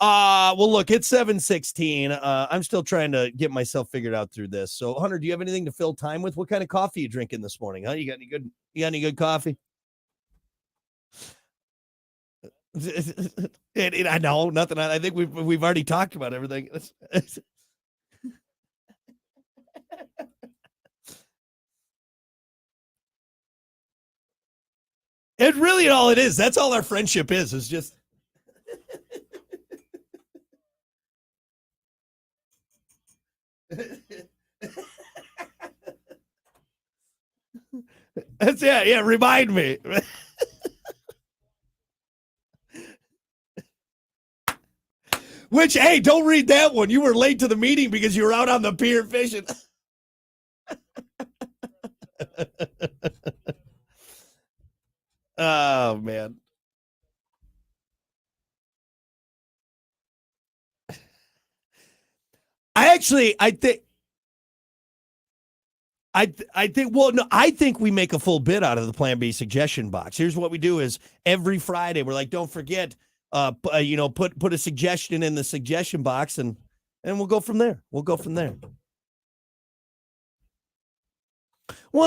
Well, look, it's 7:16. I'm still trying to get myself figured out through this. So, Hunter, do you have anything to fill time with? What kind of coffee you drinking this morning? Huh? You got any good coffee? I know nothing. I think we've already talked about everything. It really all it is. That's all our friendship is. Is just. That's yeah. Remind me. Which, hey, don't read that one. You were late to the meeting because you were out on the pier fishing. Oh man. I think we make a full bid out of the Plan B suggestion box. Here's what we do is every Friday we're like, don't forget, put a suggestion in the suggestion box and we'll go from there. Well,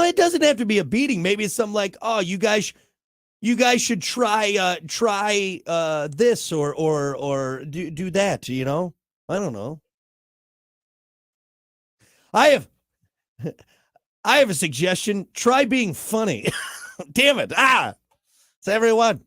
it doesn't have to be a beating. Maybe it's something like, oh, you guys should try this or do that, I don't know. I have a suggestion. Try being funny. Damn it. It's everyone.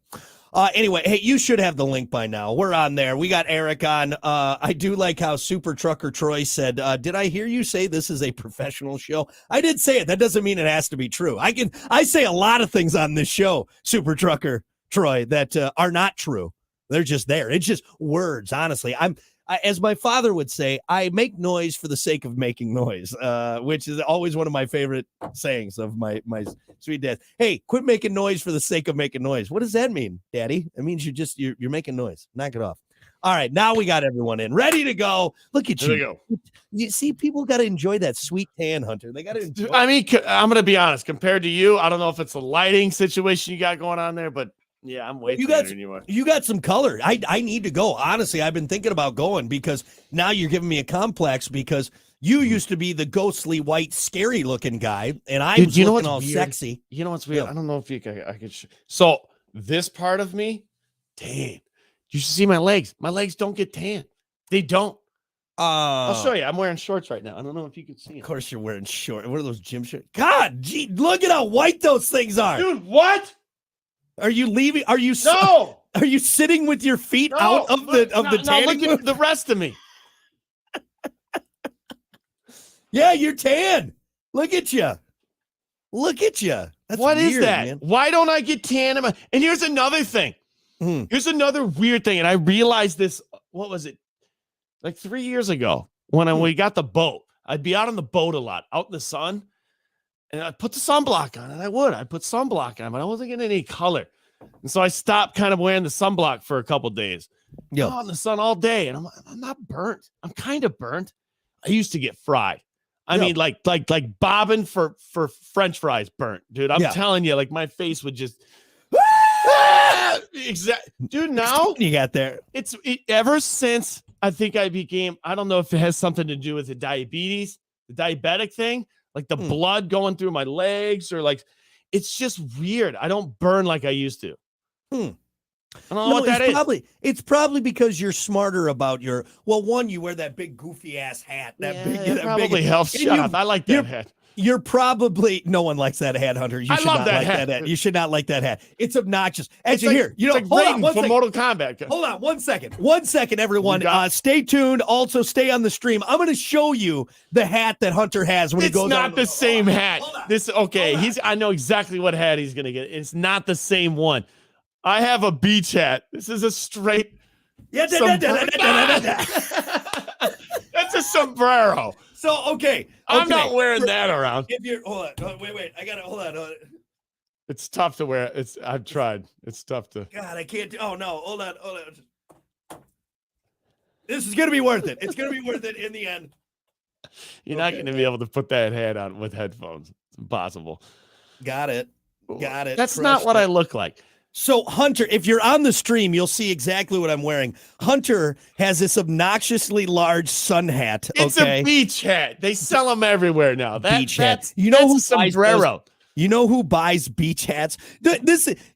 Anyway, hey, you should have the link by now. We're on there. We got Eric on. I do like how Super Trucker Troy said, did I hear you say this is a professional show? I did say it. That doesn't mean it has to be true. I say a lot of things on this show, Super Trucker Troy, that are not true. They're just there. It's just words, honestly. As my father would say, I make noise for the sake of making noise, which is always one of my favorite sayings of my sweet dad. Hey, quit making noise for the sake of making noise. What does that mean, Daddy? It means you're making noise. Knock it off. All right, now we got everyone in, ready to go. Look at you. There we go. You see, people got to enjoy that sweet tan, Hunter. They got to enjoy. I mean, I'm going to be honest. Compared to you, I don't know if it's a lighting situation you got going on there, but yeah, I'm waiting. You got some color. I need to go. Honestly, I've been thinking about going because now you're giving me a complex because you used to be the ghostly white, scary looking guy, and I was looking all sexy. You know what's weird? Yeah. I don't know if I could. So this part of me, tan. You should see my legs. My legs don't get tan. They don't. I'll show you. I'm wearing shorts right now. I don't know if you can see them. Of course you're wearing shorts. What are those gym shorts? God, gee, look at how white those things are. Dude, what? Are you leaving? Are you sitting with your feet out of the tanning? Look at the rest of me. Yeah, you're tan. Look at you. That's what weird, is that? Man. Why don't I get tan? And here's another thing. Here's another weird thing. And I realized this, what was it? Like 3 years ago when we got the boat. I'd be out on the boat a lot, out in the sun. And I'd put the sunblock on, and I'd put sunblock on, but I wasn't getting any color. And so I stopped kind of wearing the sunblock for a couple of days. Yeah, out in the sun all day. And I'm not burnt. I'm kind of burnt. I used to get fried. I mean, like bobbing for French fries burnt, dude. I'm telling you, like my face would just exactly, dude. Now you got there. Ever since I think I don't know if it has something to do with the diabetic thing. Like the blood going through my legs or like, it's just weird. I don't burn like I used to. I don't know what that is. It's probably because you're smarter about you wear that big goofy ass hat. That probably helps. Shut up. I like that hat. You're probably no one likes that hat, Hunter. I love that hat. You should not like that hat. It's obnoxious. It's like hold on for Mortal Kombat. Hold on 1 second. 1 second, everyone. Stay tuned. Also, stay on the stream. I'm going to show you the hat that Hunter has when he goes. It's not the same hat. I know exactly what hat he's going to get. It's not the same one. I have a beach hat. This is a straight. Yeah, that's a sombrero. So okay, I'm not wearing that around. If you're hold on, wait, I gotta hold on. It's tough to wear. I've tried. It's tough to. God, I can't do. Oh no, hold on. This is gonna be worth it. It's gonna be worth it in the end. You're not gonna be able to put that hat on with headphones. It's impossible. Got it. That's not what I look like. So Hunter, if you're on the stream, you'll see exactly what I'm wearing. Hunter has this obnoxiously large sun hat. It's okay? a beach hat. They sell them everywhere now. Beach hat. That's, You know that's who a buys sombrero. You know who buys beach hats?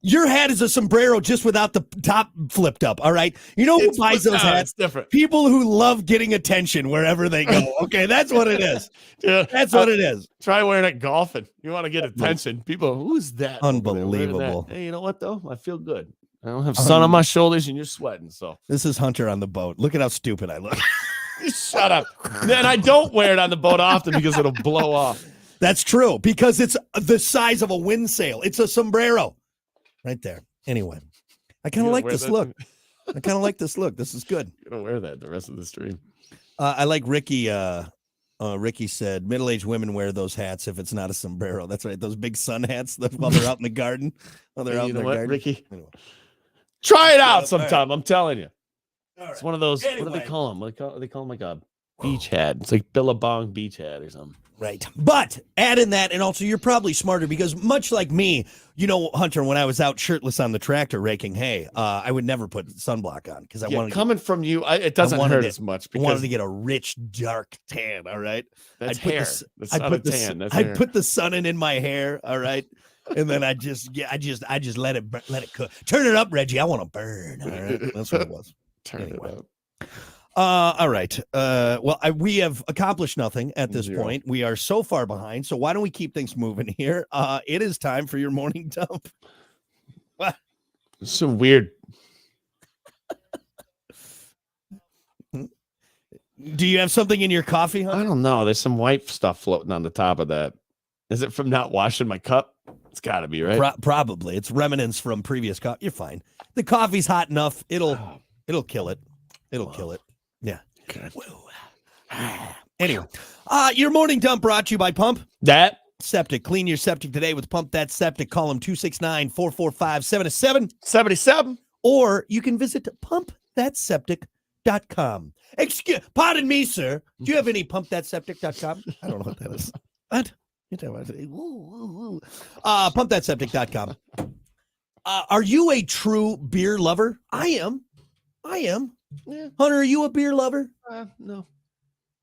Your hat is a sombrero just without the top flipped up. All right. You know who buys those hats? It's different. People who love getting attention wherever they go. Okay, that's what it is. Yeah, That's what it is. Try wearing it golfing. You want to get attention. People, who's that? over there wearing that? Unbelievable. Hey, you know what though? I feel good. I don't have sun on my shoulders, and you're sweating. So This is Hunter on the boat. Look at how stupid I look. shut up. And I don't wear it on the boat often because it'll blow off. That's true because it's the size of a wind sail. It's a sombrero right there. Anyway, I kind of like this look. I kind of like this look. This is good. You're gonna wear that the rest of the stream. I like Ricky. Ricky said middle-aged women wear those hats if it's not a sombrero. That's right. Those big sun hats while they're out in the garden. While they're Hey, out you in know the what, garden. Ricky? Anyway. Try it All out right. sometime. I'm telling you. All It's right. one of those. What do Anyway. they call them? They call them like a beach hat. It's like Billabong beach hat or something. Right. But add in that, and also you're probably smarter because much like me, you know, Hunter, when I was out shirtless on the tractor raking hay, I would never put sunblock on because I wanted coming from you, it doesn't wanted hurt it- as much I wanted because to get a rich, dark tan. All right. that's I'd put the hair. s- That's I'd not put a the tan. That's I'd hair. put the sun in my hair. All right. And then I just let it cook. Turn it up, Reggie. I want to burn. All right. That's what it was. Turn anyway. it up. All right. Well, we have accomplished nothing at this Zero. point. We are so far behind. So why don't we keep things moving here? It is time for your morning dump. It's some weird. Do you have something in your coffee, I huh? don't know. There's some white stuff floating on the top of that. Is it from not washing my cup? It's got to be right. Probably. It's remnants from previous coffee. You're fine. The coffee's hot enough. It'll kill it. It'll kill it. Yeah. Okay. Anyway, your morning dump brought to you by Pump That Septic. Clean your septic today with Pump That Septic. Call them 269-445-7777. 77. Or you can visit pumpthatseptic.com. Pardon me, sir. Do you have any pumpthatseptic.com? I don't know what that is. What? Pumpthatseptic.com. Are you a true beer lover? I am. Yeah. Hunter, are you a beer lover? No.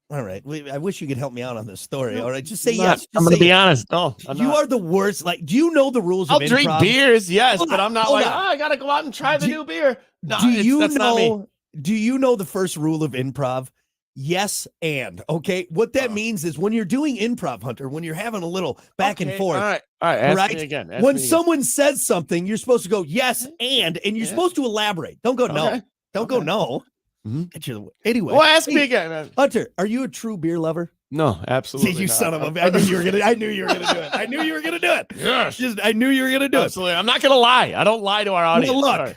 All right. I wish you could help me out on this story. No, All right. Just say I'm not. yes. Just I'm going to say be yes. honest. No, I'm You not. are the worst. Like, do you know the rules I'll of drink improv? beers, yes, Hold but on, I'm not hold like, on. I got to go out and try the Do- new beer. No, do you that's not me. know? Do you know the first rule of improv? Yes, and okay. What that means is when you're doing improv, Hunter, when you're having a little back and Okay, forth, All right. Ask right? me again. when someone says something, you're supposed to go yes, and you're Yeah. supposed to elaborate. Don't go no. Okay. Don't go Okay. no. Mhm. Get your- Anyway, Well, ask me hey, again. Man. Hunter, are you a true beer lover? No, absolutely. You not. son of a! I knew you were gonna. I knew you were gonna do it. I knew you were gonna do it. Yes. I knew you were gonna do it. Absolutely. I'm not going to lie. I don't lie to our audience. Well, look, Sorry.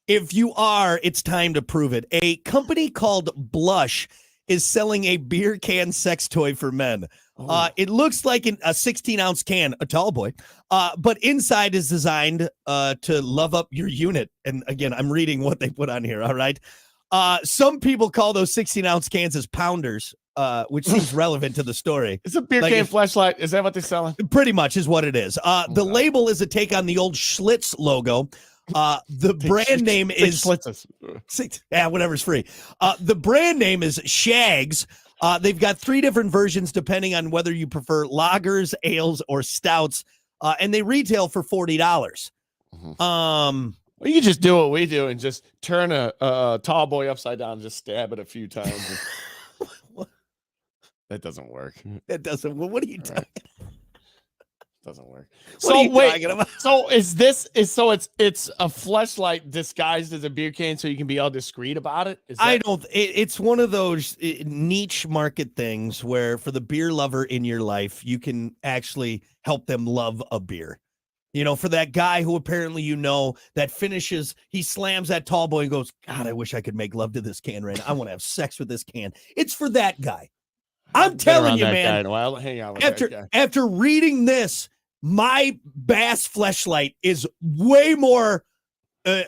if you are, it's time to prove it. A company called Blush is selling a beer can sex toy for men. Oh. It looks like a 16-ounce can, a tall boy, but inside is designed to love up your unit. And again, I'm reading what they put on here. All right. Some people call those 16-ounce cans as pounders, which seems relevant to the story. It's a beer like can if- flashlight. Is that what they're selling? Pretty much is what it is. The Okay. label is a take on the old Schlitz logo. The brand name is Schlitzes. whatever's free. The brand name is Shags. They've got 3 different versions depending on whether you prefer lagers, ales, or stouts, and they retail for $40. Well, you can just do what we do and just turn a tall boy upside down and just stab it a few times. That doesn't work. That doesn't. Well, what are you talking? Doesn't work. What are you wait, talking about? so it's a fleshlight disguised as a beer can, so you can be all discreet about it. Is I that- don't. It's one of those niche market things where, for the beer lover in your life, you can actually help them love a beer. You know, for that guy who apparently that finishes, he slams that tall boy and goes, "God, I wish I could make love to this can right now. I want to have sex with this can." It's for that guy. I'm Been telling around you, that guy man. in a while. Hang on with that guy. After reading this, my Bass fleshlight is way more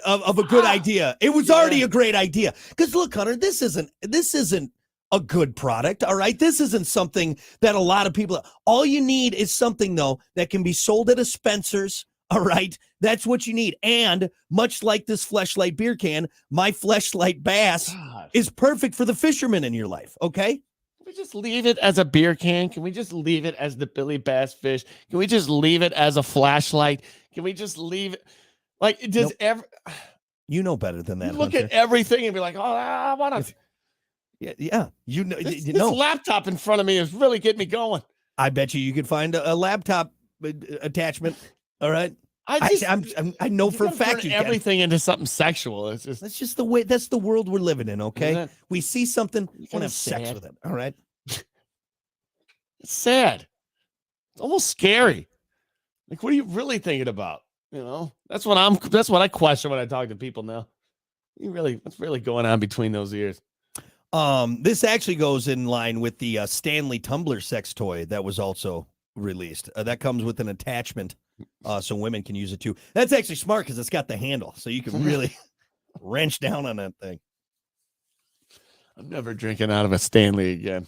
of a good idea. It was already a great idea. Because look, Hunter, this isn't a good product. All right. This isn't something that a lot of people, all you need is something though that can be sold at a Spencer's, All right. That's what you need. And much like this Fleshlight beer can, my Fleshlight Bass God. is perfect for the fishermen in your life. Okay. Can we just leave it as a beer can? Can we just leave it as the Billy Bass fish? Can we just leave it as a flashlight? Can we just leave it like it does You know better than that. You look Hunter. at everything and be like, oh, I want to. Yeah. You know, This no. laptop in front of me is really getting me going. I bet you could find a laptop attachment. All right. I know for a fact you can. Everything into something sexual. It's just That's just the way. That's the world we're living in. Okay. Isn't it? We see something, want to kinda have sex sad. with it. All right. It's sad. It's almost scary. Like, what are you really thinking about? You know, that's what I question when I talk to people now. What's really going on between those ears? This actually goes in line with the Stanley Tumbler sex toy that was also released. That comes with an attachment, so women can use it too. That's actually smart because it's got the handle, so you can really wrench down on that thing. I'm never drinking out of a Stanley again.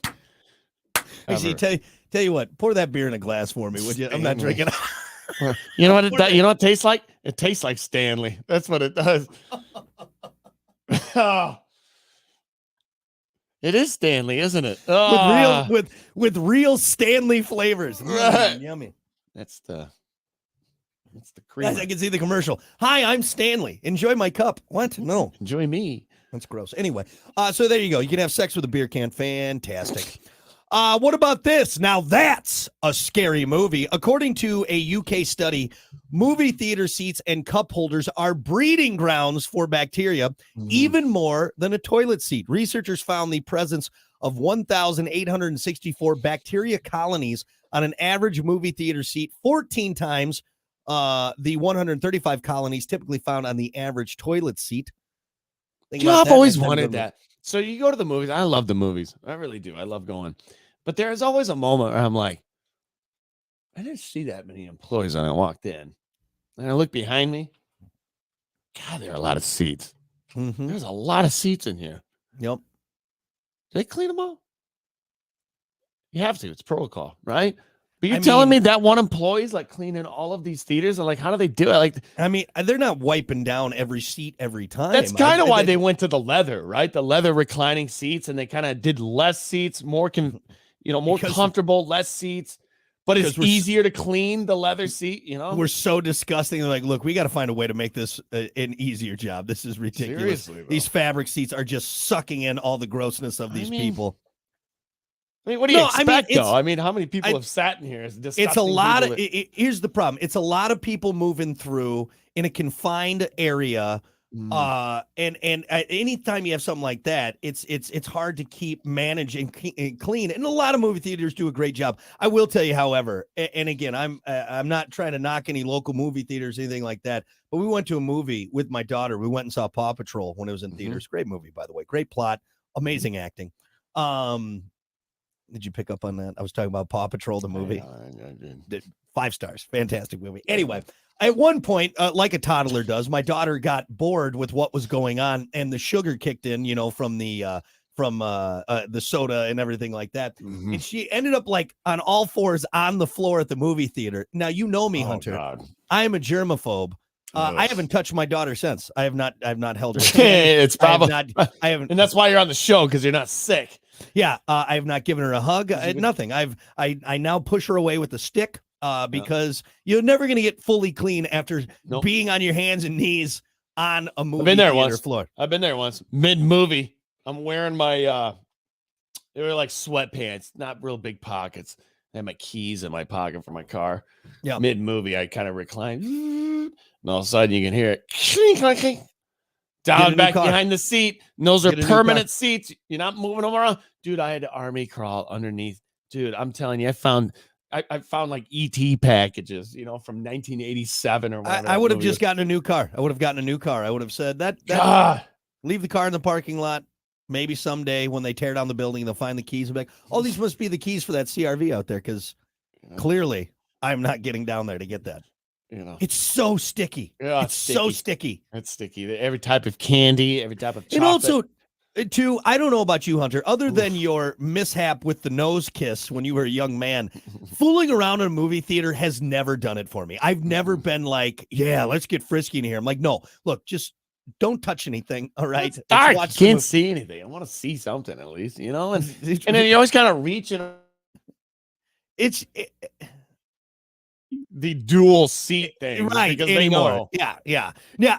Actually, tell you what, pour that beer in a glass for me, would you? I'm not drinking. You know what you know what it tastes like? It tastes like Stanley. That's what it does. Oh. It is Stanley, isn't it? Oh. With real Stanley flavors. Right. Yummy. That's the cream. Guys, I can see the commercial. Hi, I'm Stanley. Enjoy my cup. What? No. Enjoy me. That's gross. Anyway, so there you go. You can have sex with a beer can. Fantastic. What about this? Now that's a scary movie. According to a UK study, movie theater seats and cup holders are breeding grounds for bacteria, even more than a toilet seat. Researchers found the presence of 1,864 bacteria colonies on an average movie theater seat, 14 times the 135 colonies typically found on the average toilet seat. I've always wanted that. So you go to the movies. I love the movies. I really do. I love going. But there's always a moment where I'm like, I didn't see that many employees when I walked in. And I look behind me. God, there are a lot of seats. Mm-hmm. There's a lot of seats in here. Yep. Do they clean them all? You have to. It's protocol, right? But you're telling me that one employee's like cleaning all of these theaters? And like, how do they do it? They're not wiping down every seat every time. That's kind of why they went to the leather, right? The leather reclining seats, and they kind of did less seats, more comfortable, less seats. But it's easier to clean the leather seat, We're so disgusting. They're like, look, we got to find a way to make this an easier job. This is ridiculous. Seriously, these fabric seats are just sucking in all the grossness of these people. I mean, what do you expect, though? I mean, how many people have sat in here? It's a lot of. Here's the problem. It's a lot of people moving through in a confined area. And anytime you have something like that, it's hard to keep managing and clean. And a lot of movie theaters do a great job. I will tell you, however, and again, I'm not trying to knock any local movie theaters or anything like that, but we went to a movie with my daughter. We went and saw Paw Patrol when it was in theaters. Great movie, by the way. Great plot, amazing acting. Did you pick up on that? I was talking about Paw Patrol, the movie. I did. 5 stars. Fantastic movie. Anyway, at one point, like a toddler does, my daughter got bored with what was going on, and the sugar kicked in, from the soda and everything like that. And she ended up like on all fours on the floor at the movie theater. Now, you know me, Hunter. God. I am a germaphobe. I haven't touched my daughter since. I have not held her hand. It's probably I haven't, and that's why you're on the show, because you're not sick. Yeah, I have not given her a hug. Nothing. I now push her away with a stick because you're never going to get fully clean after being on your hands and knees on a movie theater floor. I've been there once. Mid-movie, I'm wearing my they were like sweatpants, not real big pockets. I had my keys in my pocket for my car. Yeah. Mid-movie, I kind of reclined, and all of a sudden you can hear it. Down back behind the seat. And those are permanent seats. You're not moving them around. Dude, I had to army crawl underneath. Dude, I'm telling you, I found like ET packages, from 1987 or whatever. I would have just gotten a new car. I would have gotten a new car. I would have said that leave the car in the parking lot. Maybe someday when they tear down the building, they'll find the keys and be like, oh, these must be the keys for that CRV out there, because clearly I'm not getting down there to get that. It's so sticky. Yeah, it's so sticky. It's sticky. Every type of candy, every type of chocolate. And also, Two, I don't know about you, Hunter, other than your mishap with the nose kiss when you were a young man, fooling around in a movie theater has never done it for me. I've never been like, yeah, let's get frisky in here. I'm like, no, look, just don't touch anything. All right. It's dark. Let's watch You the can't movie. see anything. I want to see something at least, you know? And then you always kind of reach in It's the dual seat thing. right Because anymore. they know. Yeah.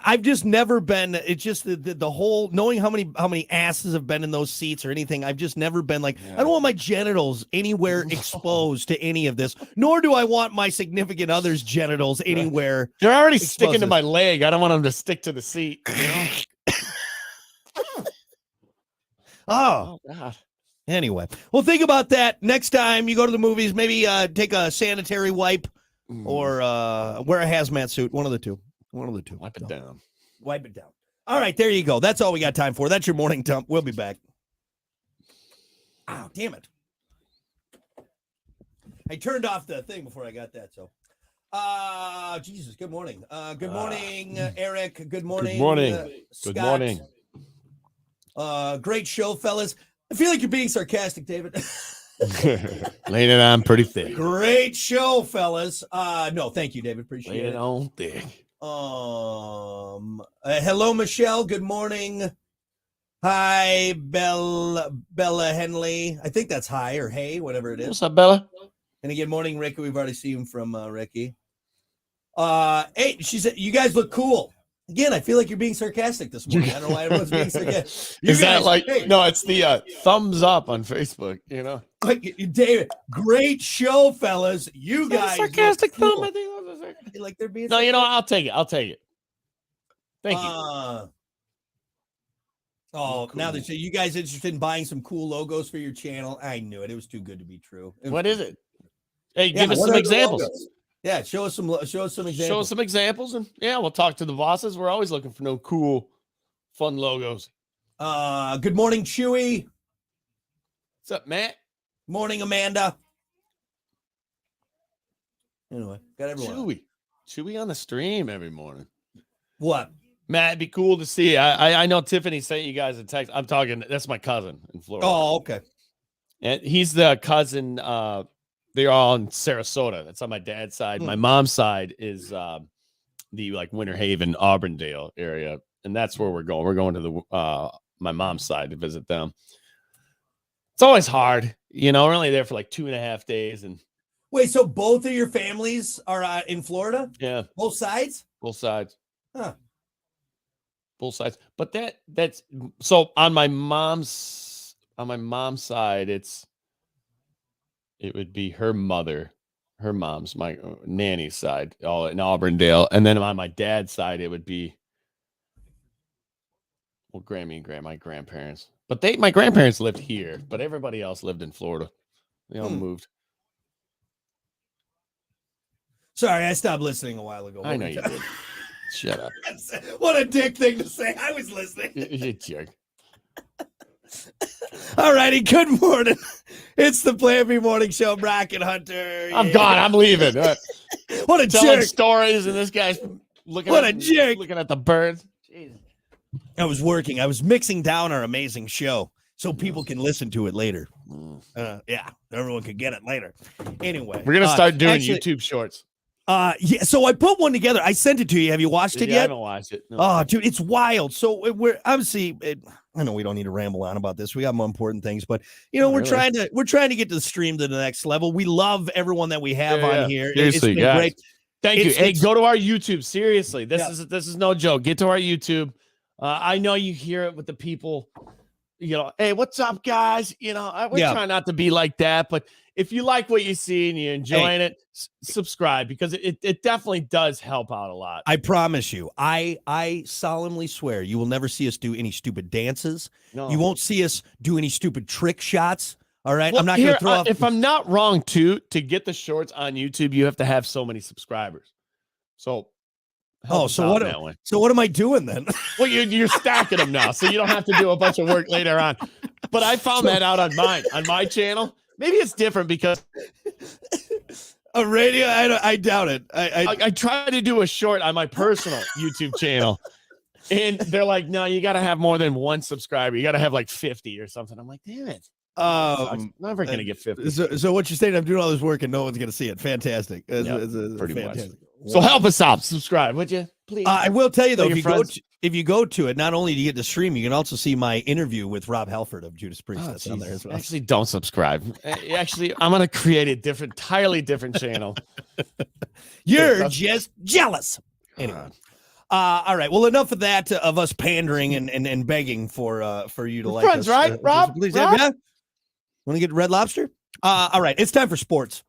I've just never been. It's just the whole knowing how many asses have been in those seats or anything. I've just never been like, I don't want my genitals anywhere exposed to any of this. Nor do I want my significant other's genitals anywhere. They're already sticking to Explosive. my leg. I don't want them to stick to the seat. You know? Oh, God. anyway. Well, think about that next time you go to the movies. Maybe take a sanitary wipe or wear a hazmat suit. One of the two. Wipe it down. Wipe it down. All right, there you go. That's all we got time for. That's your morning dump. We'll be back. Oh, damn it. I turned off the thing before I got that. So, Jesus, good morning. Good morning, Eric. Good morning. Good morning. Scott. Good morning. Great show, fellas. I feel like you're being sarcastic, David. Laying it on pretty thick. Great show, fellas. No, thank you, David. Appreciate Laying it. it on thick. Hello, Michelle. Good morning. Hi, Bella Henley. I think that's hi or hey, whatever it is. What's up, Bella? And again, morning, Ricky. We've already seen him from Ricky. Hey, she said, you guys look cool. Again, I feel like you're being sarcastic this morning. I don't know why everyone's being sarcastic. You Is that guys- like, hey, no, it's the thumbs up on Facebook, you know? David, great show, fellas. You Is that a guys sarcastic look thumb. cool. I think that was a sarcastic. Like they're being No, you know, I'll take it. Thank you. Oh, Cool. now that you guys interested in buying some cool logos for your channel, I knew it. It was too good to be true. What is it? Hey, Yeah, give us what some are the examples. logos? Yeah, show us some examples. Show us some examples, and yeah, we'll talk to the bosses. We're always looking for no cool, fun logos. Good morning, Chewy. What's up, Matt? Morning, Amanda. Anyway, got everyone. Chewy on the stream every morning. What? Matt, it'd be cool to see. I know Tiffany sent you guys a text. I'm talking. That's my cousin in Florida. Oh, okay. And he's the cousin. They're all in Sarasota. That's on my dad's side. My mom's side is the like Winter Haven, Auburndale area, and that's where we're going. We're going to the my mom's side to visit them. It's always hard, you know. We're only there for like 2.5 days, and Wait, so both of your families are in Florida? yeah, Both sides? both sides. Huh. Both sides. But that's so on my mom's side, it would be her mom's, my nanny's side, all in Auburndale. And then on my dad's side, it would be, well, Grammy and my grandparents. But my grandparents lived here, but everybody else lived in Florida. They all moved. Sorry, I stopped listening a while ago. I know you did. Shut up. What a dick thing to say. I was listening. You jerk. All righty. Good morning. It's the Plan B Morning Show. Brock and Hunter. I'm Yeah. gone. I'm leaving. What a Telling jerk. stories, and this guy's looking What at a jerk. looking at the birds. Jesus. I was working. I was mixing down our amazing show so people can listen to it later. Yeah, everyone could get it later. Anyway, We're gonna start doing actually, YouTube shorts. Yeah, so I put one together. I sent it to you. Have you watched it Yeah, I yet? haven't watched it. No. Oh, dude, it's wild. So we're obviously. I know we don't need to ramble on about this. We got more important things, but you know, Oh, we're really? trying to get the stream to the next level. We love everyone that we have Yeah. on here. Seriously, it's been guys. great. Thank you. It's- Hey, it's- go to our YouTube. Seriously, this Yeah. is no joke. Get to our YouTube. I know you hear it with the people. You know, hey, what's up, guys? You know, we're Yeah. trying not to be like that, but if you like what you see and you're enjoying it, subscribe because it definitely does help out a lot. I promise you. I solemnly swear you will never see us do any stupid dances. No. You won't see us do any stupid trick shots. All right. Well, I'm not going here, to throw off. if I'm not wrong, too, to get the shorts on YouTube, you have to have so many subscribers. So, help us so out what? that way. So what am I doing then? Well, you're stacking them now, so you don't have to do a bunch of work later on. But I found that out on my channel. Maybe it's different because A radio? I doubt it. I tried to do a short on my personal YouTube channel, And they're like, no, you got to have more than one subscriber. You got to have like 50 or something. I'm like, damn it. Never going to get 50. So what you're saying, I'm doing all this work and no one's going to see it. Fantastic. Pretty fantastic. much. So help us out. Subscribe, would you? Please. I will tell you, though, Tell if you go to it, not only do you get to stream, you can also see my interview with Rob Halford of Judas Priest. That's on there as well. Actually, don't subscribe. Actually, I'm going to create a entirely different channel. You're just jealous. Anyway. All right. Well, enough of that of us pandering and begging for you to like friends, us. right, Rob? Please, Rob? yeah. Want to get Red Lobster? All right. It's time for sports.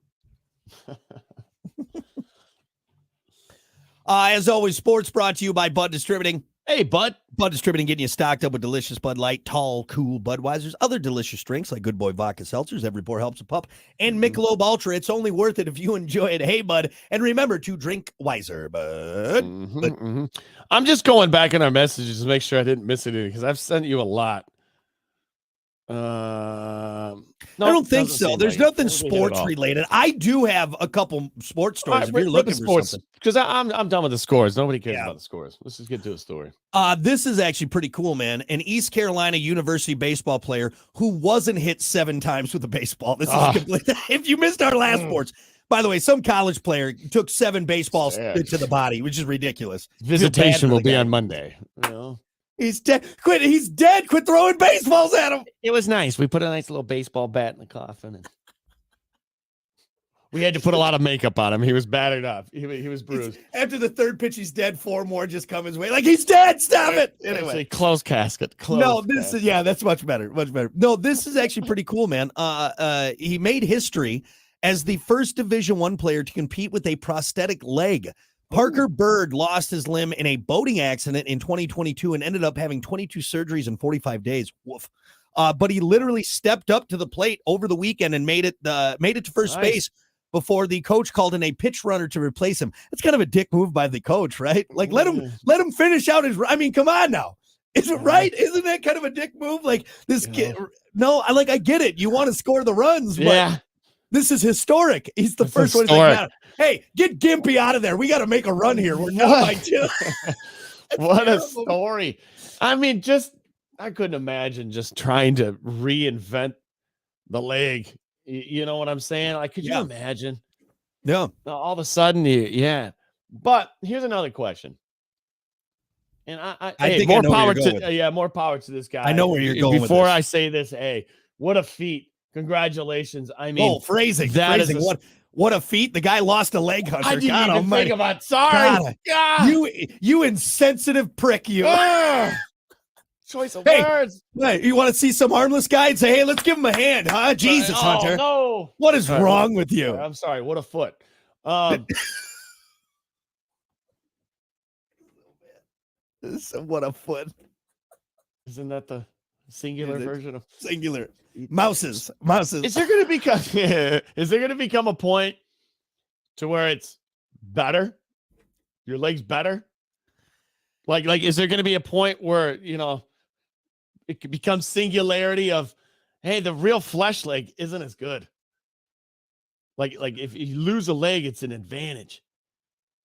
As always, sports brought to you by Bud Distributing. Hey, Bud. Bud Distributing getting you stocked up with delicious Bud Light, tall, cool Budweisers, other delicious drinks like Good Boy Vodka Seltzers, Every Pour Helps a Pup, and Michelob Ultra. It's only worth it if you enjoy it. Hey, Bud. And remember to drink wiser, Bud. I'm just going back in our messages to make sure I didn't miss anything because I've sent you a lot. No, I don't think so. There's nothing it. sports related. I do have a couple sports stories if you're looking for something. Because I'm done with the scores. Nobody cares about the scores. Let's just get to a story. This is actually pretty cool, man. An East Carolina University baseball player who wasn't hit 7 times with a baseball. This is complete. If you missed our last sports, by the way, some college player took 7 baseballs to the body, which is ridiculous. Visitation will be on Monday. You know? He's dead. He's dead. Quit throwing baseballs at him. It was nice. We put a nice little baseball bat in the coffin. And we had to put a lot of makeup on him. He was battered up. He was bruised. After the 3rd pitch, he's dead. 4 more just come his way. Like, he's dead. Stop it. Anyway. Closed casket. That's much better. Much better. No, this is actually pretty cool, man. He made history as the first Division I player to compete with a prosthetic leg. Parker Bird lost his limb in a boating accident in 2022 and ended up having 22 surgeries in 45 days. Woof. But he literally stepped up to the plate over the weekend and made it to first base before the coach called in a pitch runner to replace him. That's kind of a dick move by the coach, right? Like, let him finish out his. I mean, come on now. Is it right? Isn't that kind of a dick move? Like this kid. No, I get it. You want to score the runs, but this is historic. He's the first one. Like, hey, get Gimpy out of there. We got to make a run here. We're not by 2. What a story. I mean, I couldn't imagine just trying to reinvent the leg. You know what I'm saying? Like, could you imagine? Yeah. All of a sudden, But here's another question. And I think more power to more power to this guy. I know where you're going. Before I say this, hey, what a feat. Congratulations. I mean, phrasing. What a feat. The guy lost a leg hunter. I didn't even think about. Sorry. God. You insensitive prick, you. Choice of words. Hey, you want to see some harmless guy and say, hey, let's give him a hand, huh? Jesus, Hunter. No. What is wrong with you? I'm sorry. What a foot. What a foot. Isn't that the singular version of singular? Mouses. Is there going to become a point to where it's better? Your leg's better? Like, is there going to be a point where, it could become singularity of, hey, the real flesh leg isn't as good. Like if you lose a leg, it's an advantage.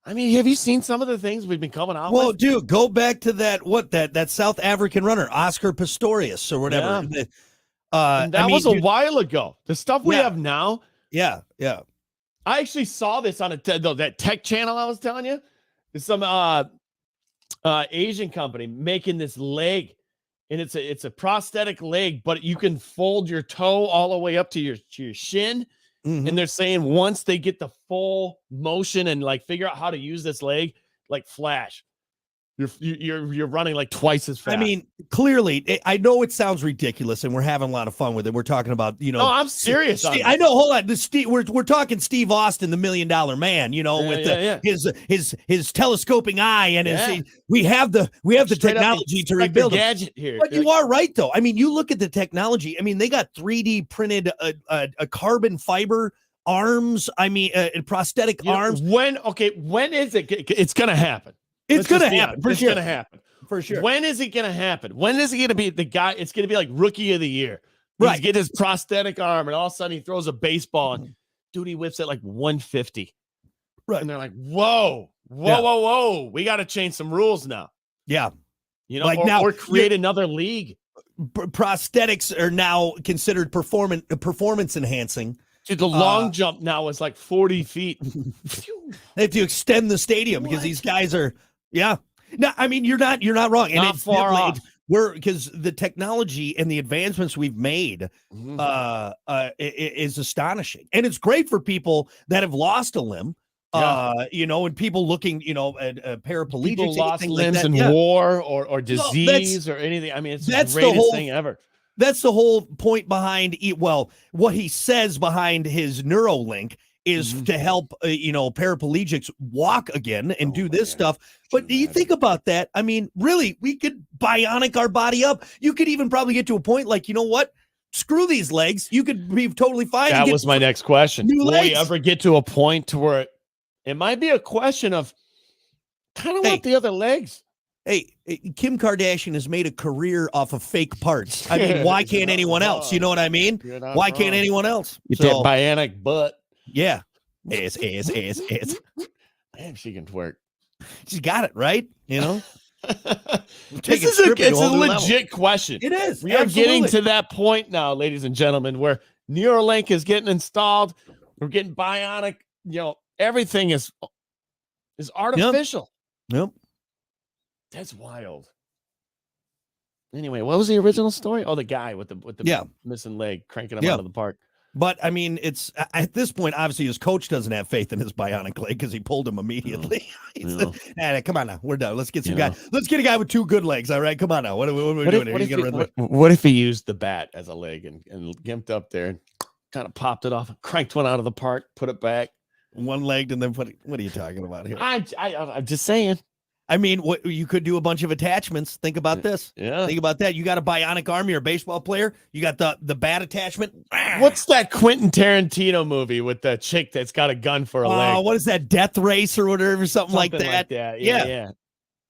I mean, have you seen some of the things we've been coming out with? Well, dude, go back to that South African runner, Oscar Pistorius or whatever. Yeah. And that was a while ago. The stuff we have now. Yeah. I actually saw this on that tech channel I was telling you. There's some Asian company making this leg, and it's a prosthetic leg, but you can fold your toe all the way up to your shin. Mm-hmm. And they're saying once they get the full motion and figure out how to use this leg, like Flash, you're running like twice as fast. I mean, clearly, I know it sounds ridiculous, and we're having a lot of fun with it. We're talking about, No, I'm serious. I know. Hold on. We're talking Steve Austin, the $1 Million Man. His telescoping eye and we have the technology to rebuild him. Gadget here. But you are right, though. I mean, you look at the technology. I mean, they got 3D printed a carbon fiber arms. I mean, prosthetic arms. When is it? It's going to happen. It's going to happen. It's going to happen. For sure. When is it going to happen? When is it going to be the guy? It's going to be like rookie of the year. He's get his prosthetic arm, and all of a sudden he throws a baseball, and dude, he whips it like 150. Right. And they're like, whoa. We got to change some rules now. Yeah. You know, Like now, or create another league. Prosthetics are now considered performance enhancing. Dude, the long jump now is like 40 feet. They have to extend the stadium because these guys are, yeah. No, I mean you're not wrong. And Not it's far off. We're because the technology and the advancements we've made is astonishing, and it's great for people that have lost a limb. You know, and people looking, you know, at paraplegics, people lost limbs like in war or disease or anything. I mean, it's the greatest thing ever. That's the whole point behind, well, what he says behind his Neuralink is to help, you know, paraplegics walk again and do this stuff. But do you think about that? I mean, really, we could bionic our body up. You could even probably get to a point like, you know what? Screw these legs. You could be totally fine. That was my next question. Will legs. we ever get to a point to where it might be a question of kind of want the other legs? Hey, Kim Kardashian has made a career off of fake parts. I mean, why can't anyone else? You know what I mean? Why can't anyone else? Get that bionic butt. Yeah. Damn, she can twerk. She's got it, right? You know? It's a legit question. It is. We are getting to that point now, ladies and gentlemen, where Neuralink is getting installed. We're getting bionic. You know, everything is artificial. Yep. That's wild. Anyway, what was the original story? Oh, the guy with the missing leg cranking him out of the park. But I mean, it's at this point, obviously, his coach doesn't have faith in his bionic leg because he pulled him immediately. Come on now, we're done. Let's get some guy. Let's get a guy with two good legs. All right, come on now. What are we doing here? What if he used the bat as a leg and gimped up there and kind of popped it off, cranked one out of the park, put it back, one-legged, and then what are you talking about here? I'm just saying. I mean, what you could do a bunch of attachments. Think about this. Yeah. Think about that. You got a bionic arm. You're a baseball player. You got the bat attachment. What's that Quentin Tarantino movie with the chick that's got a gun for a leg? What is that? Death Race or whatever, something like that. Yeah.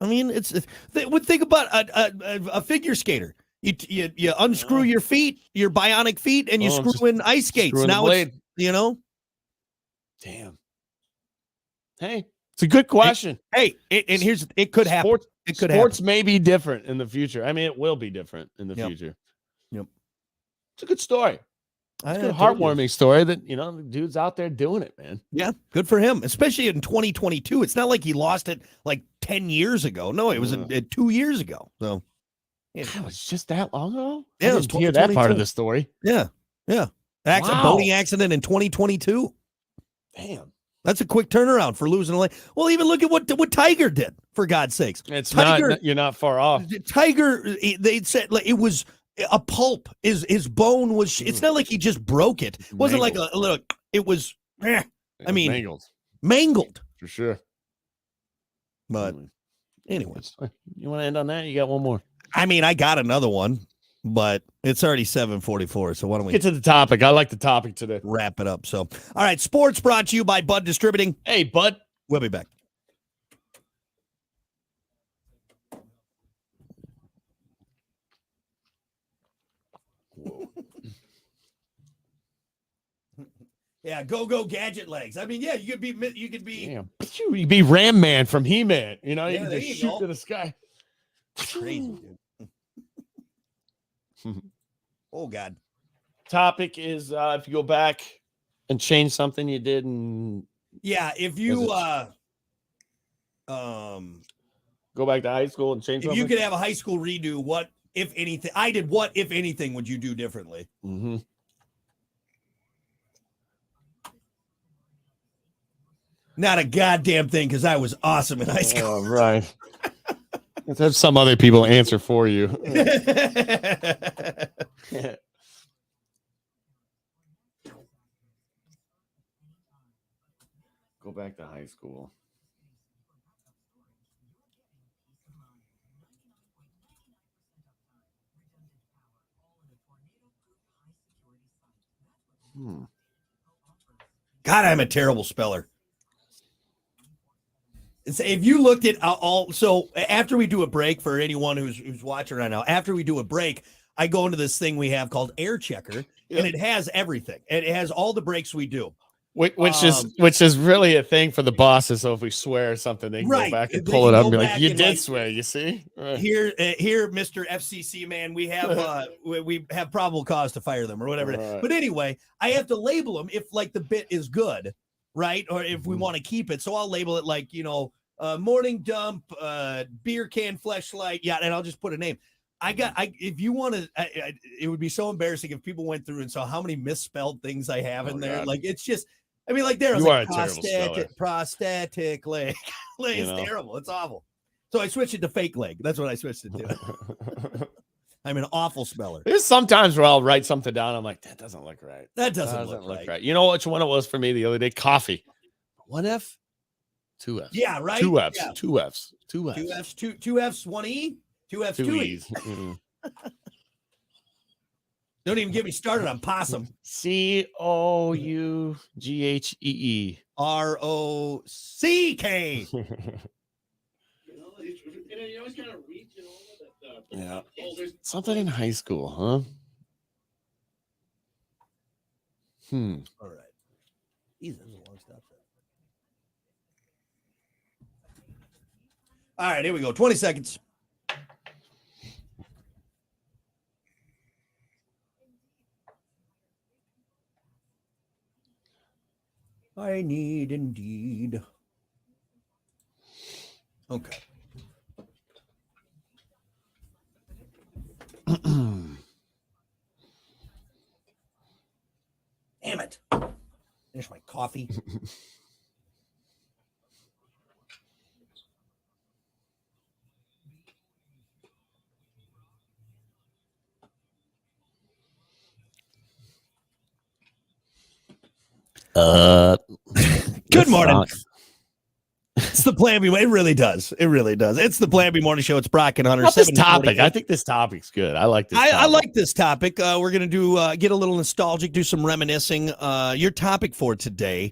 I mean, think about a figure skater. You unscrew your feet, your bionic feet, and you screw in ice skates. Now it's, you know. Damn. Hey. It's a good question. And it could happen. It could happen. Sports may be different in the future. I mean, it will be different in the future. Yep. It's a good story. It's a good, heartwarming story that, you know, the dude's out there doing it, man. Yeah, good for him, especially in 2022. It's not like he lost it like 10 years ago. No, it was 2 years ago. So it was just that long ago? Yeah, I didn't hear that part of the story. Yeah. Boating accident in 2022. Damn. That's a quick turnaround for losing a leg. Well, even look at what Tiger did, for God's sakes. It's Tiger, you're not far off. Tiger, they said like it was a pulp. His bone was. It's not like he just broke it. It wasn't like a little. It was. Mangled for sure. But anyways, you want to end on that? You got one more? I mean, I got another one, but it's already 7:44. So why don't we get to the topic? I like the topic today. Wrap it up. So, all right, sports brought to you by Bud Distributing. Hey, Bud. We'll be back. Yeah, go gadget legs. I mean, yeah, you could be. You'd be Ram Man from He-Man. You know, you can just shoot to the sky. Crazy, dude. Oh God. Topic is if you go back and change something you did, and if you go back to high school and change something. If you could have a high school redo, what if anything? What if anything would you do differently? Mm-hmm. Not a goddamn thing, because I was awesome in high school. Oh, right. Let's have some other people answer for you. Go back to high school. God, I'm a terrible speller. If you looked at so after we do a break, for anyone who's watching right now, after we do a break, I go into this thing we have called Air Checker, and it has everything. And it has all the breaks we do. which is really a thing for the bosses. So if we swear or something, they can Right. go back and They pull can it up go and be like, back "You and, did like, swear." You see? Right. Here, Mr. FCC man, we have we have probable cause to fire them or whatever. Right. But anyway, I have to label them if like the bit is good, right? Or if we Mhm. want to keep it. So I'll label it like, morning dump, beer can fleshlight, yeah, and I'll just put a name. If you want to, it would be so embarrassing if people went through and saw how many misspelled things I have in there. God. Like it's just, I mean, like there was You like are a terrible speller. prosthetic leg. Like, it's terrible. It's awful. So I switched it to fake leg. That's what I switched it to. I'm an awful speller. There's sometimes where I'll write something down. I'm like, that doesn't look right. That doesn't look right. You know which one it was for me the other day? Coffee. 1 F, 2 F's. Yeah, right. 2 F's. Yeah. 2 F's. 2 F's. 2 F's. 2 F's. 1 E. 2 F's. 2 E's. Mhm. Don't even get me started on possum. COUGHEE. ROCK. You always gotta read, Yeah. Something in high school, huh? All right. Jeez, that's a long stop. All right, here we go. 20 seconds. I need indeed. Okay. Damn it. Finish my coffee. Good morning. It's the Plan B. It really does. It really does. It's the Plan B Morning Show. It's Brock and Hunter. What's this topic? I think this topic's good. I like this. I like this topic. We're gonna do get a little nostalgic, do some reminiscing. Your topic for today.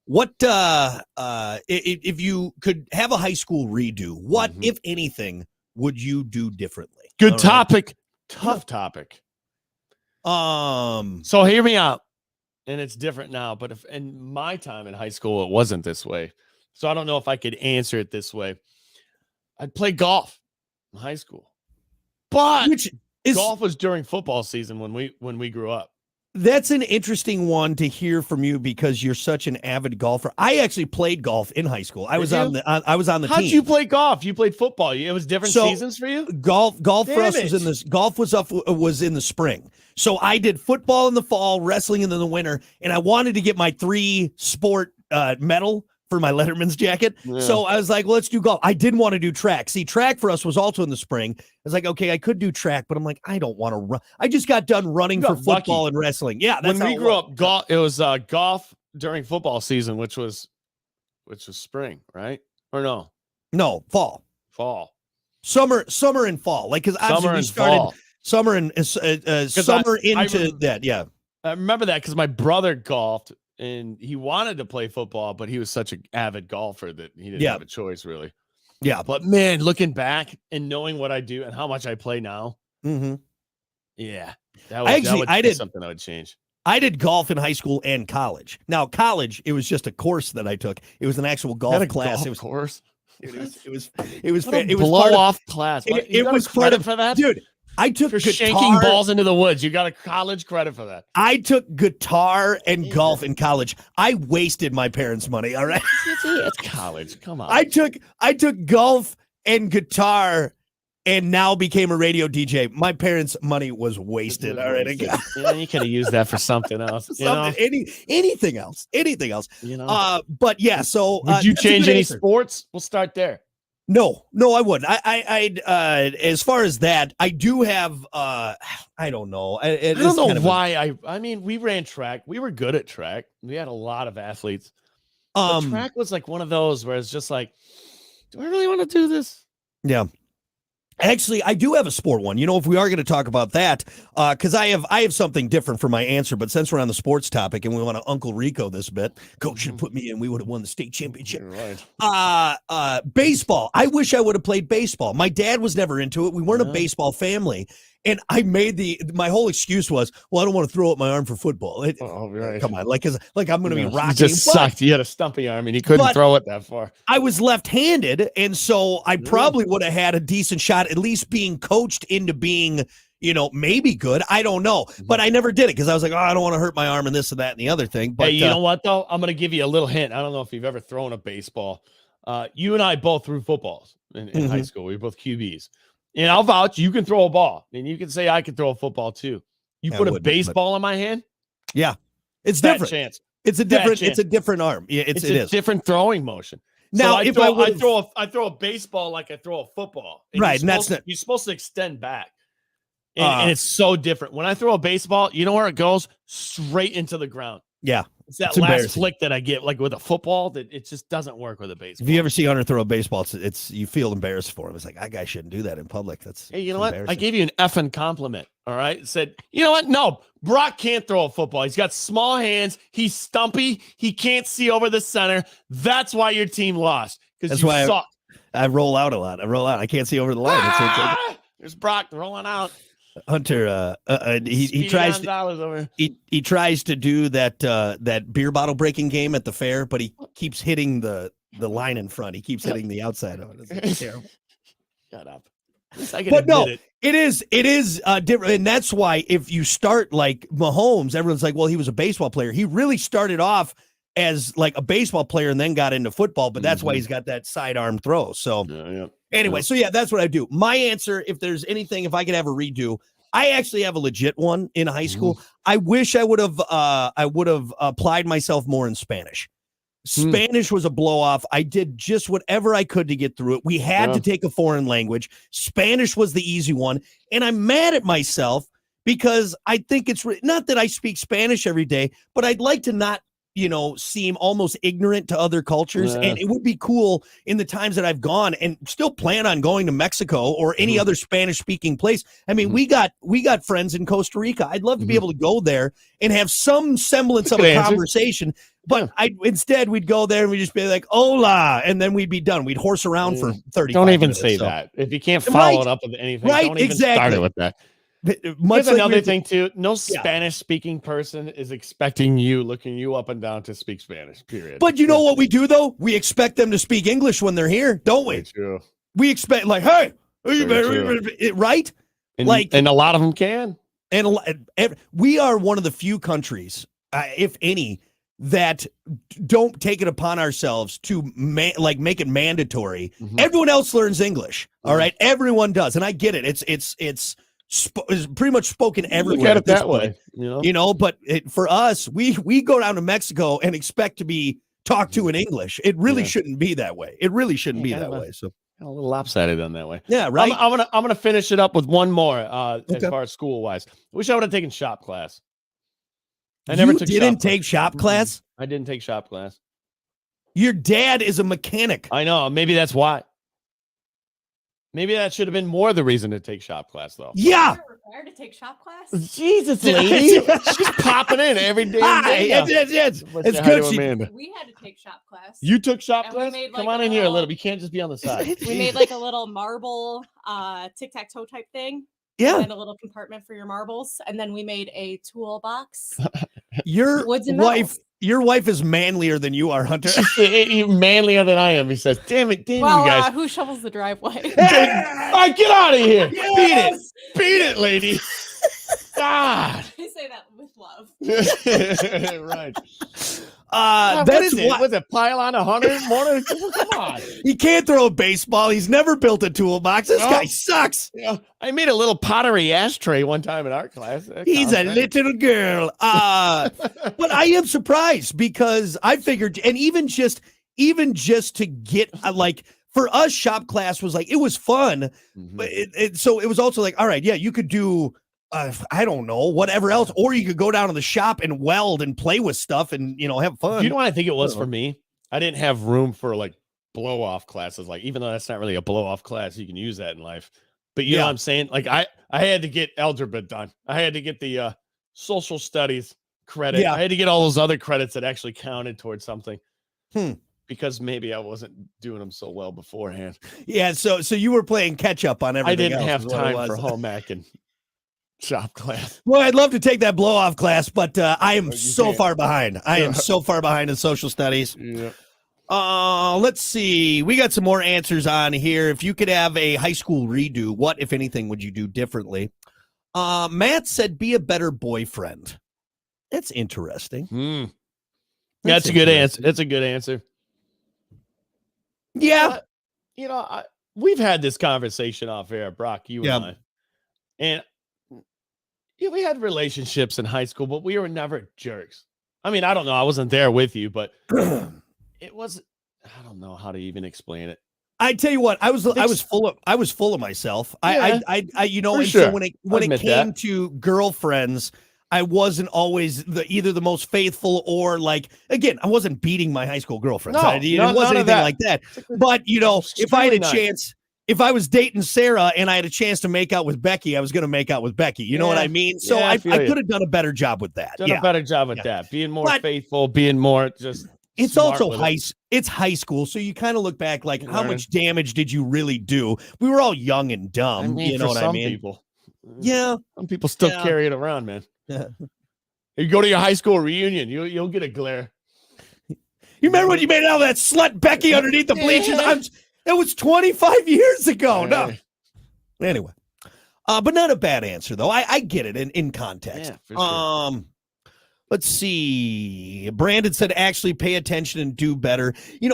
What if you could have a high school redo? What, if anything, would you do differently? Good All topic. Right. Tough topic. So hear me out. And it's different now, but if in my time in high school, it wasn't this way. So I don't know if I could answer it this way. I'd play golf in high school, but golf was during football season when we grew up. That's an interesting one to hear from you because you're such an avid golfer. I actually played golf in high school. I was on the team. How'd you play golf? You played football. It was different seasons for you. Golf for us was in this. Golf was in the spring. So I did football in the fall, wrestling in the winter, and I wanted to get my 3-sport medal for my Letterman's jacket. Yeah. So I was like, well, let's do golf. I didn't want to do track. See, track for us was also in the spring. I was like, okay, I could do track, but I'm like, I don't want to run. I just got done running for football and wrestling. Yeah, that's when we grew up, it was golf during football season, which was spring, right? Or no? No, fall. Summer and fall. Like, because obviously we started fall. Summer and summer into that. Yeah, I remember that because my brother golfed. And he wanted to play football, but he was such an avid golfer that he didn't have a choice, really. Yeah. But, man, looking back and knowing what I do and how much I play now, yeah, that would something I would change. I did golf in high school and college. Now, college, it was just a course that I took. It was an actual golf class. It was course. It was blow off class. It was credit for that, dude. I took shanking balls into the woods. You got a college credit for that. I took guitar and golf in college. I wasted my parents' money. All right, it's college. Come on. I took golf and guitar, and now became a radio DJ. My parents' money was wasted. All right, you could have used that for something else. Anything else. You know. But yeah. So would you change any sports? We'll start there. No, I wouldn't. I'd as far as that, I do have. I don't know. I don't know why. I mean, we ran track. We were good at track. We had a lot of athletes. Track was like one of those where it's just like, do I really want to do this? Yeah. Actually, I do have a sport one. If we are going to talk about that, because I have something different for my answer. But since we're on the sports topic and we want to Uncle Rico this bit, Coach should put me in. We would have won the state championship. Right. Baseball. I wish I would have played baseball. My dad was never into it. We weren't a baseball family. And I made my whole excuse was, well, I don't want to throw up my arm for football. Right. Come on, like, cause like I'm going to be You rocking. just but sucked. You had a stumpy arm and you couldn't but- throw it that far. I was left-handed, and so I Mm. probably would have had a decent shot, at least being coached into being, maybe good. I don't know, but I never did it because I was like, oh, I don't want to hurt my arm and this and that and the other thing. But Hey, you know what though? I'm going to give you a little hint. I don't know if you've ever thrown a baseball. You and I both threw footballs in high school. We were both QBs. And I'll vouch, you can throw a ball. And you can say I can throw a football too. You I put a wouldn't, but- baseball in my hand, it's fat different. chance. It's a Fat different. chance. It's a different arm. Yeah, it It's is. a different throwing motion. Now, So if I throw a baseball like I throw a football. Right, you're and that's supposed- not- you're supposed to extend back. And it's so different. When I throw a baseball, you know where it goes? Straight into the ground. Yeah. It's that It's last embarrassing. flick that I get, like with a football, that it just doesn't work with a baseball. If you ever see Hunter throw a baseball, it's you feel embarrassed for him. It's like, that guy shouldn't do that in public. Hey, you know it's what? I embarrassing. gave you an effing compliment. All right. Said, you know what? No, Brock can't throw a football. He's got small hands. He's stumpy. He can't see over the center. That's why your team lost. Because That's you why suck. I roll out a lot. I can't see over the line. There's Brock rolling out. Hunter, he Speedy tries to, Gonzalez over. he tries to do that beer bottle breaking game at the fair, but he keeps hitting the line in front. He keeps hitting the outside of it. It's terrible. Shut up. At least I can But no, admit it. it is different, and that's why if you start like Mahomes, everyone's like, well, he was a baseball player. He really started off as like a baseball player and then got into football, but that's why he's got that sidearm throw. So anyway, so yeah, that's what I do. My answer, if there's anything, if I could have a redo, I actually have a legit one in high school. I wish I would have applied myself more in Spanish. Spanish was a blow off. I did just whatever I could to get through it. We had to take a foreign language. Spanish was the easy one. And I'm mad at myself because I think it's not that I speak Spanish every day, but I'd like to not, seem almost ignorant to other cultures. And it would be cool in the times that I've gone and still plan on going to Mexico or any other Spanish speaking place. I mean, we got friends in Costa Rica. I'd love to be able to go there and have some semblance of a conversation. But instead we'd go there and we'd just be like, hola, and then we'd be done. We'd horse around for 30 Don't even minutes, say so. that. If you can't follow it up with anything, don't even start it with that. Much Here's like another we- thing too. No Spanish-speaking person is expecting you, looking you up and down, to speak Spanish. Period. But you know what we do though? We expect them to speak English when they're here, don't we? True. We expect like, hey, right? And a lot of them can. And we are one of the few countries, if any, that don't take it upon ourselves to make it mandatory. Everyone else learns English. All right, everyone does, and I get it. It's pretty much spoken everywhere. Look at it this that point, way, But for us, we go down to Mexico and expect to be talked to in English. It really shouldn't be that way. It really shouldn't be that way. So a little lopsided on that way. yeah, right. I'm gonna finish it up with one more. As far as school wise, wish I would have taken shop class. I never took didn't shop take shop class. I didn't take shop class. Your dad is a mechanic. I know. Maybe that's why. Maybe that should have been more the reason to take shop class, though. Yeah. You're required to take shop class. Jesus, lady. She's popping in every day. It's good. We had to take shop class. You took shop And we class? made, Come like, on a in here a little- little. You can't just be on the side. We made like a little marble tic-tac-toe type thing. Yeah. And a little compartment for your marbles. And then we made a toolbox. Your Woods and wife, metals. your wife is manlier than you are, Hunter. You're manlier than I am. He says, damn it, you Well, guys. who shovels the driveway? All right, get out of here. Yes! Beat it, lady. God. I say that with love. Right. That What is is it? why Was it pile on 100 morning? Come on. he can't throw a baseball. He's never built a toolbox. This No. guy sucks. Yeah, I made a little pottery ashtray one time in art class. That He's counts, a right? little girl. But I am surprised because I figured, and even just to get like for us, shop class was like it was fun, but so it was also like, all right, yeah, you could do. I don't know, whatever else, or you could go down to the shop and weld and play with stuff and have fun. You know what I think it was for me? I didn't have room for like blow off classes. Like, even though that's not really a blow off class, you can use that in life. But you know what I'm saying? Like, I had to get algebra done. I had to get the social studies credit. Yeah. I had to get all those other credits that actually counted towards something. Because maybe I wasn't doing them so well beforehand. Yeah, so you were playing catch up on everything. I didn't else, have is what it time was. for home ec and shop class. Well, I'd love to take that blow off class, but I am You so can't. far behind. I am so far behind in social studies. Yeah. Let's see. We got some more answers on here. If you could have a high school redo, what, if anything, would you do differently? Matt said, be a better boyfriend. That's interesting. That's a good answer. That's a good answer. Yeah. We've had this conversation off air, Brock, you Yeah. and I. And we had relationships in high school, but we were never jerks. I mean, I don't know. I wasn't there with you, but it was, I don't know how to even explain it. I tell you what, I was full of myself. Yeah, I for and sure. so when it admit came that. to girlfriends, I wasn't always either the most faithful or like, again, I wasn't beating my high school girlfriends. No, It none wasn't of anything that. like that. But if I had a Extremely nice. chance, if I was dating Sarah and I had a chance to make out with Becky, I was going to make out with Becky. You know what Yeah. I mean? So Yeah, I I feel you. could have done a better job with that. Done Yeah. a better job at Yeah. that. Being more But- faithful, being more just. It's smart also with it. it's high school, so you kind of look back like, how Learning. much damage did you really do? We were all young and dumb. I mean, you know for what some I mean? people. Yeah. Some people still Yeah. carry it around, man. Yeah. You go to your high school reunion, you'll get a glare. You remember when you made out with that slut Becky underneath the bleachers? Yeah. It was 25 years ago. No. Hey. Anyway, but not a bad answer though. I get it in context. Yeah, for sure. Let's see. Brandon said, actually pay attention and do better.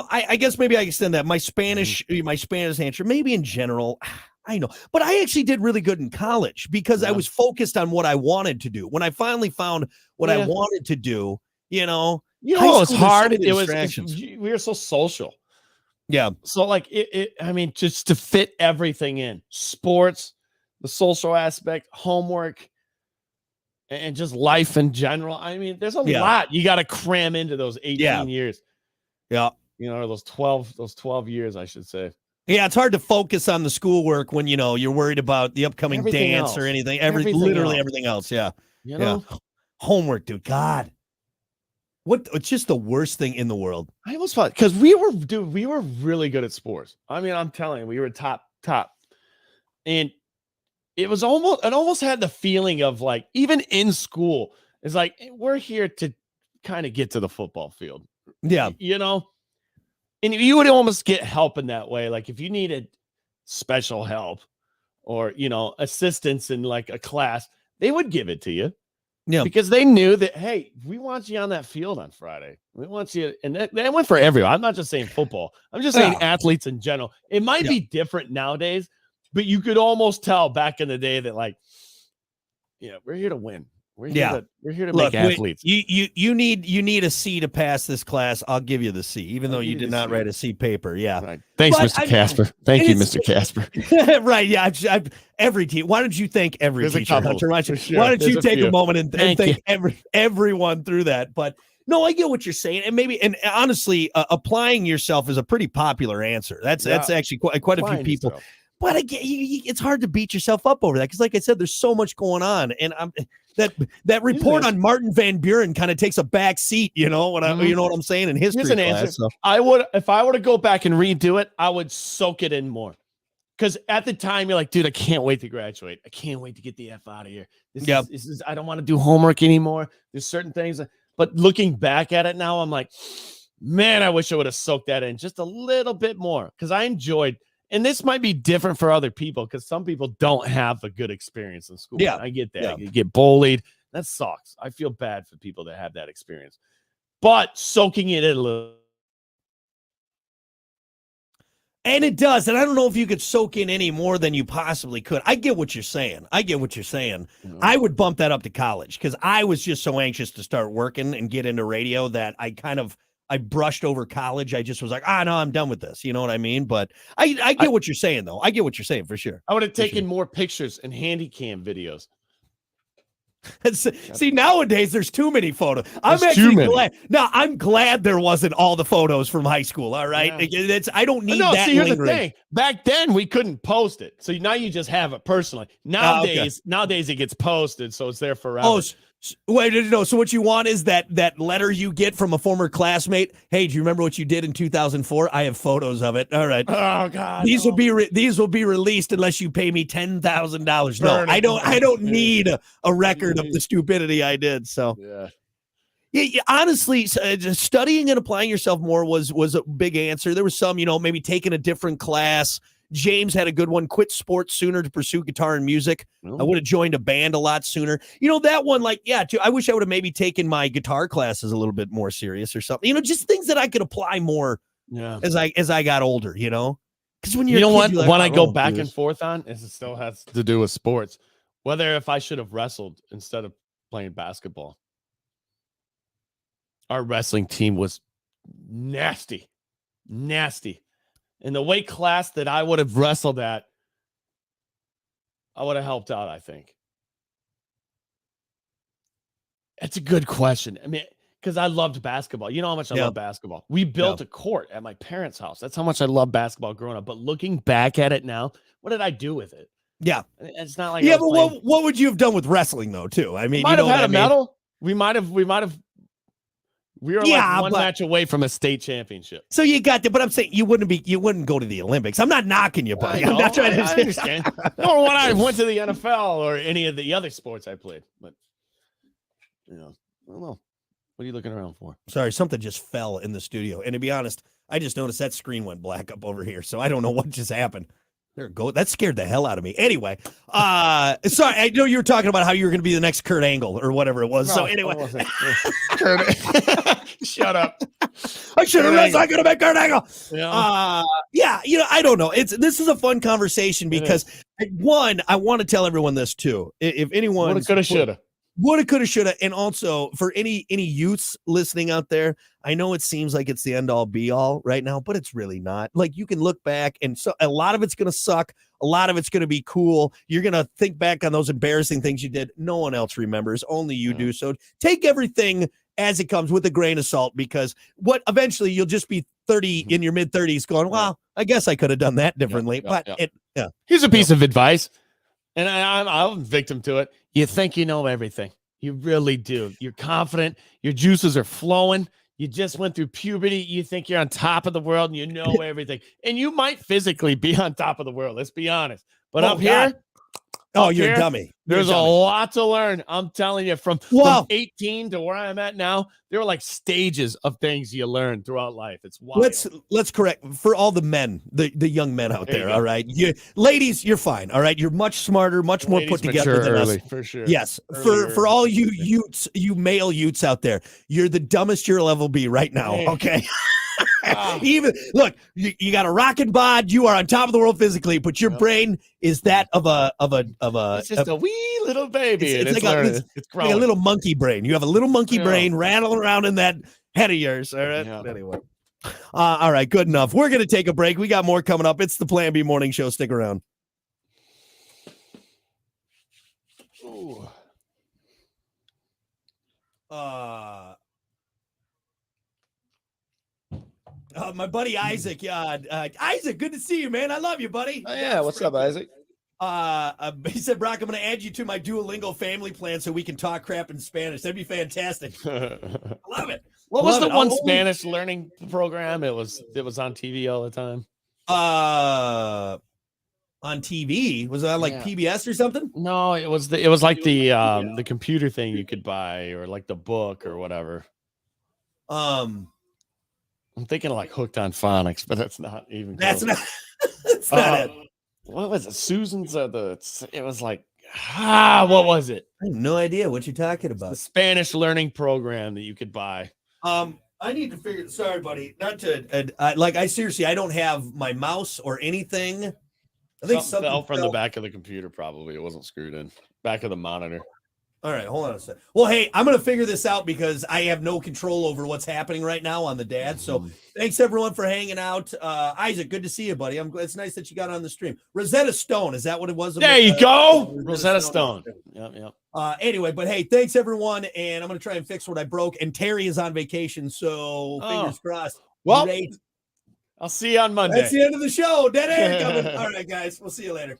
I guess maybe I extend that. My Spanish answer, maybe in general, I know, but I actually did really good in college because I Yeah. was focused on what I wanted to do. When I finally found what I Yeah. wanted to do, You high know what was school, there's so hard? many It was distractions. we were so social. Yeah. So like I mean, just to fit everything in. Sports, the social aspect, homework, and just life in general. I mean, there's a Yeah. lot you got to cram into those 18 Yeah. years. Yeah. Or those 12 years, I should say. Yeah, it's hard to focus on the schoolwork when you're worried about the upcoming Everything dance else. or anything. Everything Literally else. everything else. Yeah. You know, Homework, dude. God. It's just the worst thing in the world. I almost thought because we were really good at sports. I mean, I'm telling you, we were top, and it almost had the feeling of like even in school, it's like we're here to kind of get to the football field. Yeah. And you would almost get help in that way. Like if you needed special help or assistance in like a class, they would give it to you. Yeah. Because they knew that, hey, we want you on that field on Friday. We want you. And that went for everyone. I'm not just saying football. I'm just saying athletes in general. It might be different nowadays, but you could almost tell back in the day that like, we're here to win. We're here to Look, make athletes. You need a C to pass this class. I'll give you the C, even though you give did you the not C. write a C paper. Yeah. Right. Thanks, But, Mr. Casper. Thank and you, it's- Mr. Casper. Right. Yeah. Every team. Why don't you thank every There's a teacher, couple, Hunter? Why for don't sure. you There's a take a few. moment and Thank thank everyone through that? But no, I get what you're saying, and honestly, applying yourself is a pretty popular answer. That's actually quite a few Applying people. yourself. But again, it's hard to beat yourself up over that because, like I said, there's so much going on, and that report is. on Martin Van Buren kind of takes a back seat. You know what I'm saying in history Here's an class. answer. So. If I were to go back and redo it, I would soak it in more. Because at the time you're like, dude, I can't wait to graduate. I can't wait to get the F out of here. This is I don't want to do homework anymore. There's certain things, but looking back at it now, I'm like, man, I wish I would have soaked that in just a little bit more because I enjoyed. And this might be different for other people because some people don't have a good experience in school. Yeah. I get that. Yeah. You get bullied. That sucks. I feel bad for people that have that experience. But soaking it in a little. And it does. And I don't know if you could soak in any more than you possibly could. I get what you're saying. I would bump that up to college because I was just so anxious to start working and get into radio that I brushed over college. I just was like, no, I'm done with this. You know what I mean? But I get what you're saying, though. I get what you're saying for sure. I would have For taken sure. more pictures and handy cam videos. See, nowadays there's too many photos. I'm There's too actually many. glad. No, I'm glad there wasn't all the photos from high school. All right, Yeah. I don't need No, that. see, here's the lingering. thing. Back then, we couldn't post it. So now you just have it personally. okay. Nowadays it gets posted, so it's there forever. Oh, Wait, no. So what you want is that letter you get from a former classmate. Hey, do you remember what you did in 2004? I have photos of it. All right. Oh God. These will be released unless you pay me $10,000. No, I don't need a record of the stupidity I did. So Yeah. yeah, honestly, just studying and applying yourself more was a big answer. There was some, maybe taking a different class. James had a good one. Quit sports sooner to pursue guitar and music. I would have joined a band a lot sooner. That one, I wish I would have maybe taken my guitar classes a little bit more serious or something. Just things that I could apply more as I got older, Because when you're what? you're like, When I go "Oh, back dude." and forth on is it still has to do with sports. Whether if I should have wrestled instead of playing basketball. Our wrestling team was nasty. In the weight class that I would have wrestled at, I would have helped out, I think. That's a good question. I mean, because I loved basketball. You know how much I love basketball. We built a court at my parents' house. That's how much I loved basketball growing up. But looking back at it now, what did I do with it? Yeah. It's not like but what would you have done with wrestling though, too? I mean, might have had a medal. We were like one match away from a state championship. So you got that, but I'm saying you wouldn't go to the Olympics. I'm not knocking you, buddy. I'm not trying to I understand. Or when I went to the NFL or any of the other sports I played. But I don't know. What are you looking around for? Sorry, something just fell in the studio. And to be honest, I just noticed that screen went black up over here. So I don't know what just happened. There it goes. That scared the hell out of me. Anyway, sorry, I know you were talking about how you were going to be the next Kurt Angle or whatever it was. So anyway, Kurt, shut up. I should have realized I could have been Kurt Angle. Yeah. I don't know. This is a fun conversation because one, I want to tell everyone this too. If anyone could have, should have. Woulda, coulda, shoulda. And also for any youths listening out there, I know it seems like it's the end all be all right now, but it's really not. Like you can look back and so a lot of it's going to suck. A lot of it's going to be cool. You're going to think back on those embarrassing things you did. No one else remembers. Only you do. So take everything as it comes with a grain of salt, because eventually you'll just be 30 in your mid 30s going, well, I guess I could have done that differently. Here's a piece of advice. And I'm a victim to it. You think you know everything. You really do. You're confident. Your juices are flowing. You just went through puberty. You think you're on top of the world and you know everything. And you might physically be on top of the world. Let's be honest. But here, you're a dummy. There's a lot to learn. I'm telling you, from 18 to where I'm at now, there are like stages of things you learn throughout life. It's wild. Let's correct for all the men, the young men out there. All right, ladies, you're fine. All right, you're much smarter, much more put together than us. For sure. Yes, for all you Utes, you male Utes out there, you're the dumbest you'll ever be right now. Okay. Even look, you got a rockin' bod. You are on top of the world physically, but your brain is that of a. It's just a wee little baby. It's like a little monkey brain. You have a little monkey brain rattling around in that head of yours. All right. Yeah. Anyway, all right, good enough. We're gonna take a break. We got more coming up. It's the Plan B Morning Show. Stick around. Ooh. My buddy Isaac. Isaac, good to see you, man. I love you, buddy. Oh, yeah, what's up, Isaac? He said, Brock, I'm going to add you to my Duolingo family plan so we can talk crap in Spanish. That'd be fantastic. I love it. What was the one Spanish learning program? It was on TV all the time. On TV? Was it on like PBS or something? No, it was like the computer thing you could buy, or like the book or whatever. I'm thinking of like Hooked on Phonics, but that's not even close. That's not it. What was it? Susan's it was like, what was it? I have no idea what you're talking about. The Spanish learning program that you could buy. I need to figure. Sorry, buddy. Not to I seriously, I don't have my mouse or anything. I think something fell from the back of the computer. Probably it wasn't screwed in. Back of the monitor. All right, hold on a second. Well, hey, I'm going to figure this out because I have no control over what's happening right now on the dad. So thanks, everyone, for hanging out. Isaac, good to see you, buddy. It's nice that you got on the stream. Rosetta Stone, is that what it was? There you go. Rosetta Stone. Yep. Anyway, but hey, thanks, everyone. And I'm going to try and fix what I broke. And Terry is on vacation, so fingers crossed. Well, I'll see you on Monday. That's the end of the show. Dead air coming. All right, guys. We'll see you later.